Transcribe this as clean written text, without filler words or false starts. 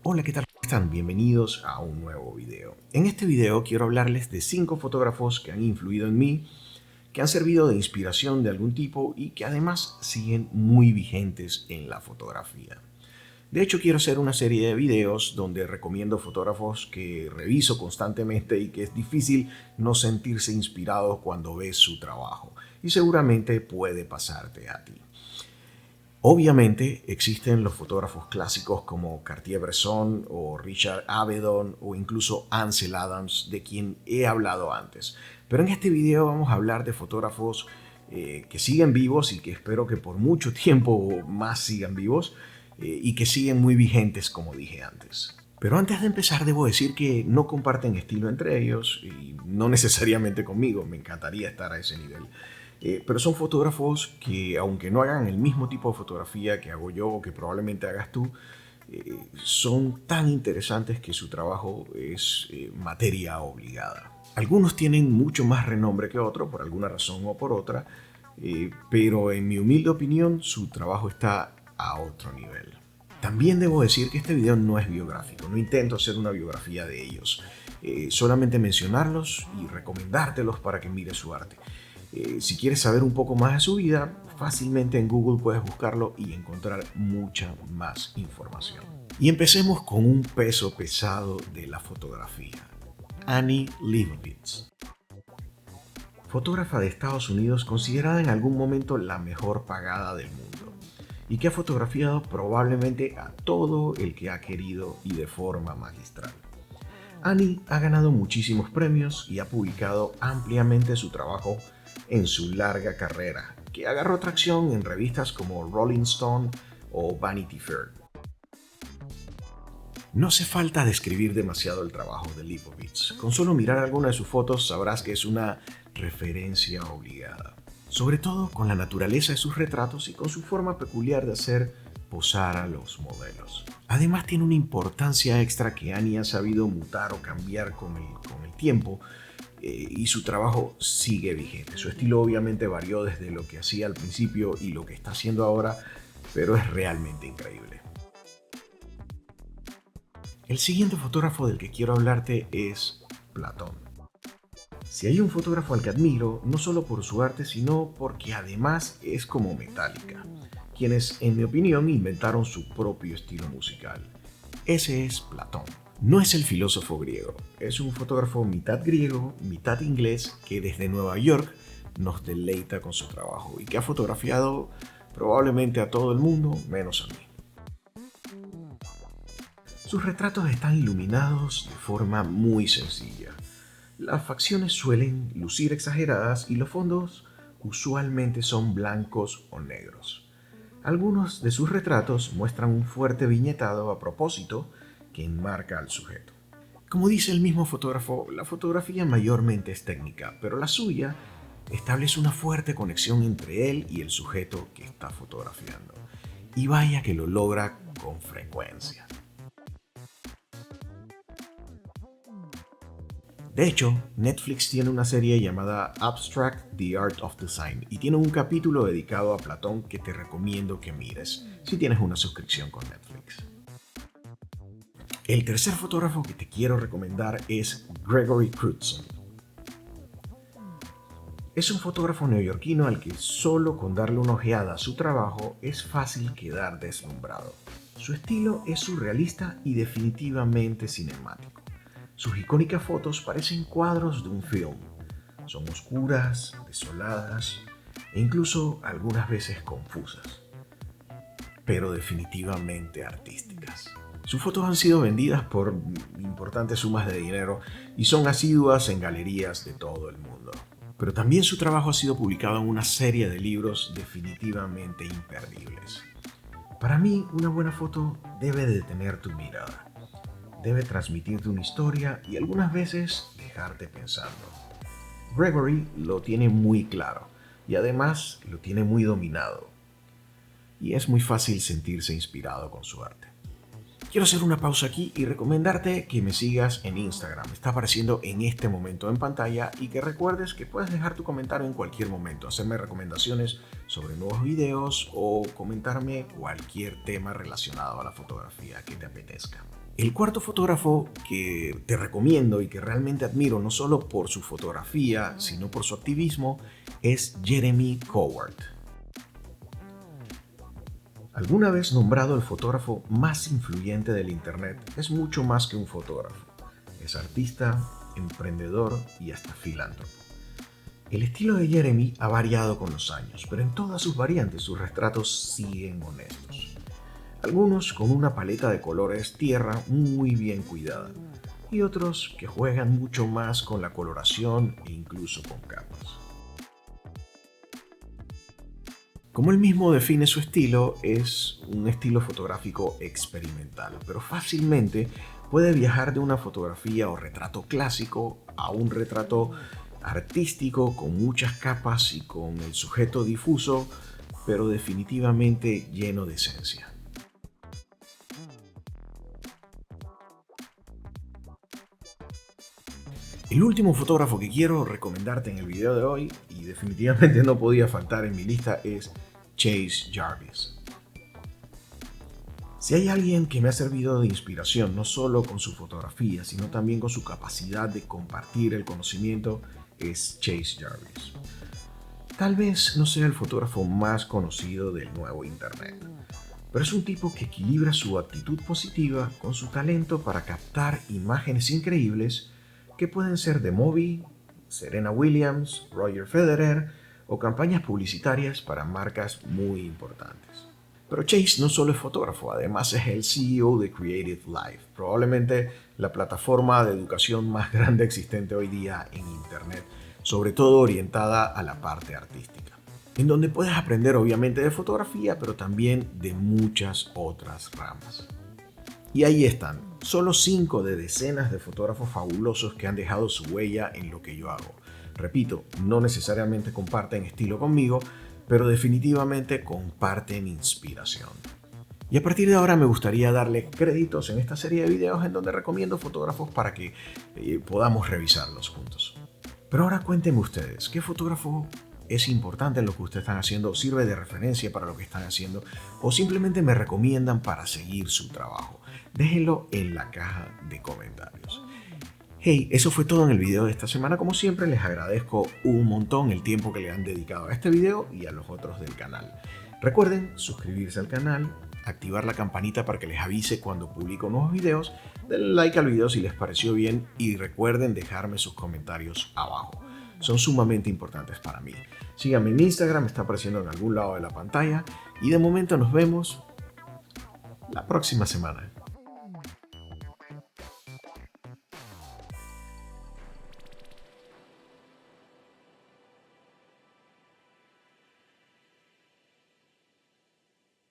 Hola, ¿qué tal? ¿Cómo están? Bienvenidos a un nuevo video. En este video quiero hablarles de 5 fotógrafos que han influido en mí, que han servido de inspiración de algún tipo y que además siguen muy vigentes en la fotografía. De hecho, quiero hacer una serie de videos donde recomiendo fotógrafos que reviso constantemente y que es difícil no sentirse inspirado cuando ves su trabajo. Y seguramente puede pasarte a ti. Obviamente existen los fotógrafos clásicos como Cartier-Bresson o Richard Avedon o incluso Ansel Adams, de quien he hablado antes. Pero en este video vamos a hablar de fotógrafos que siguen vivos y que espero que por mucho tiempo más sigan vivos y que siguen muy vigentes, como dije antes. Pero antes de empezar debo decir que no comparten estilo entre ellos y no necesariamente conmigo, me encantaría estar a ese nivel. Pero son fotógrafos que, aunque no hagan el mismo tipo de fotografía que hago yo o que probablemente hagas tú, son tan interesantes que su trabajo es materia obligada. Algunos tienen mucho más renombre que otros, por alguna razón o por otra, pero en mi humilde opinión su trabajo está a otro nivel. También debo decir que este video no es biográfico, no intento hacer una biografía de ellos, solamente mencionarlos y recomendártelos para que mires su arte. Si quieres saber un poco más de su vida, fácilmente en Google puedes buscarlo y encontrar mucha más información. Y empecemos con un peso pesado de la fotografía. Annie Leibovitz. Fotógrafa de Estados Unidos considerada en algún momento la mejor pagada del mundo y que ha fotografiado probablemente a todo el que ha querido y de forma magistral. Annie ha ganado muchísimos premios y ha publicado ampliamente su trabajo en su larga carrera, que agarró tracción en revistas como Rolling Stone o Vanity Fair. No hace falta describir demasiado el trabajo de Leibovitz. Con solo mirar alguna de sus fotos sabrás que es una referencia obligada. Sobre todo con la naturaleza de sus retratos y con su forma peculiar de hacer posar a los modelos. Además tiene una importancia extra que Annie ha sabido mutar o cambiar con el tiempo y su trabajo sigue vigente. Su estilo obviamente varió desde lo que hacía al principio y lo que está haciendo ahora, pero es realmente increíble. El siguiente fotógrafo del que quiero hablarte es Platón. Si hay un fotógrafo al que admiro, no solo por su arte, sino porque además es como Metallica, quienes, en mi opinión, inventaron su propio estilo musical. Ese es Platón. No es el filósofo griego, es un fotógrafo mitad griego, mitad inglés, que desde Nueva York nos deleita con su trabajo y que ha fotografiado probablemente a todo el mundo, menos a mí. Sus retratos están iluminados de forma muy sencilla. Las facciones suelen lucir exageradas y los fondos usualmente son blancos o negros. Algunos de sus retratos muestran un fuerte viñetado a propósito que enmarca al sujeto. Como dice el mismo fotógrafo, la fotografía mayormente es técnica, pero la suya establece una fuerte conexión entre él y el sujeto que está fotografiando. Y vaya que lo logra con frecuencia. De hecho, Netflix tiene una serie llamada Abstract: The Art of Design y tiene un capítulo dedicado a Platón que te recomiendo que mires si tienes una suscripción con Netflix. El tercer fotógrafo que te quiero recomendar es Gregory Crewdson. Es un fotógrafo neoyorquino al que solo con darle una ojeada a su trabajo es fácil quedar deslumbrado. Su estilo es surrealista y definitivamente cinemático. Sus icónicas fotos parecen cuadros de un film. Son oscuras, desoladas e incluso algunas veces confusas, pero definitivamente artísticas. Sus fotos han sido vendidas por importantes sumas de dinero y son asiduas en galerías de todo el mundo. Pero también su trabajo ha sido publicado en una serie de libros definitivamente imperdibles. Para mí, una buena foto debe detener tu mirada. Debe transmitirte una historia y algunas veces dejarte pensando. Gregory lo tiene muy claro y además lo tiene muy dominado. Y es muy fácil sentirse inspirado con su arte. Quiero hacer una pausa aquí y recomendarte que me sigas en Instagram. Está apareciendo en este momento en pantalla y que recuerdes que puedes dejar tu comentario en cualquier momento, hacerme recomendaciones sobre nuevos videos o comentarme cualquier tema relacionado a la fotografía que te apetezca. El cuarto fotógrafo que te recomiendo y que realmente admiro no solo por su fotografía, sino por su activismo, es Jeremy Cowart. Alguna vez nombrado el fotógrafo más influyente del Internet, es mucho más que un fotógrafo. Es artista, emprendedor y hasta filántropo. El estilo de Jeremy ha variado con los años, pero en todas sus variantes sus retratos siguen honestos. Algunos con una paleta de colores tierra muy bien cuidada, y otros que juegan mucho más con la coloración e incluso con capas. Como él mismo define su estilo, es un estilo fotográfico experimental, pero fácilmente puede viajar de una fotografía o retrato clásico a un retrato artístico con muchas capas y con el sujeto difuso, pero definitivamente lleno de esencia. El último fotógrafo que quiero recomendarte en el video de hoy, y definitivamente no podía faltar en mi lista, es Chase Jarvis. Si hay alguien que me ha servido de inspiración, no solo con su fotografía, sino también con su capacidad de compartir el conocimiento, es Chase Jarvis. Tal vez no sea el fotógrafo más conocido del nuevo Internet, pero es un tipo que equilibra su actitud positiva con su talento para captar imágenes increíbles que pueden ser de Moby, Serena Williams, Roger Federer o campañas publicitarias para marcas muy importantes. Pero Chase no solo es fotógrafo, además es el CEO de Creative Life, probablemente la plataforma de educación más grande existente hoy día en Internet, sobre todo orientada a la parte artística, en donde puedes aprender obviamente de fotografía, pero también de muchas otras ramas. Y ahí están, solo 5 de decenas de fotógrafos fabulosos que han dejado su huella en lo que yo hago. Repito, no necesariamente comparten estilo conmigo, pero definitivamente comparten inspiración. Y a partir de ahora me gustaría darle créditos en esta serie de videos en donde recomiendo fotógrafos para que podamos revisarlos juntos. Pero ahora cuéntenme ustedes, ¿qué fotógrafo es importante en lo que ustedes están haciendo, sirve de referencia para lo que están haciendo o simplemente me recomiendan para seguir su trabajo? Déjenlo en la caja de comentarios. Hey, eso fue todo en el video de esta semana. Como siempre, les agradezco un montón el tiempo que le han dedicado a este video y a los otros del canal. Recuerden suscribirse al canal, activar la campanita para que les avise cuando publico nuevos videos, denle like al video si les pareció bien y recuerden dejarme sus comentarios abajo. Son sumamente importantes para mí. Síganme en Instagram, está apareciendo en algún lado de la pantalla y de momento nos vemos la próxima semana.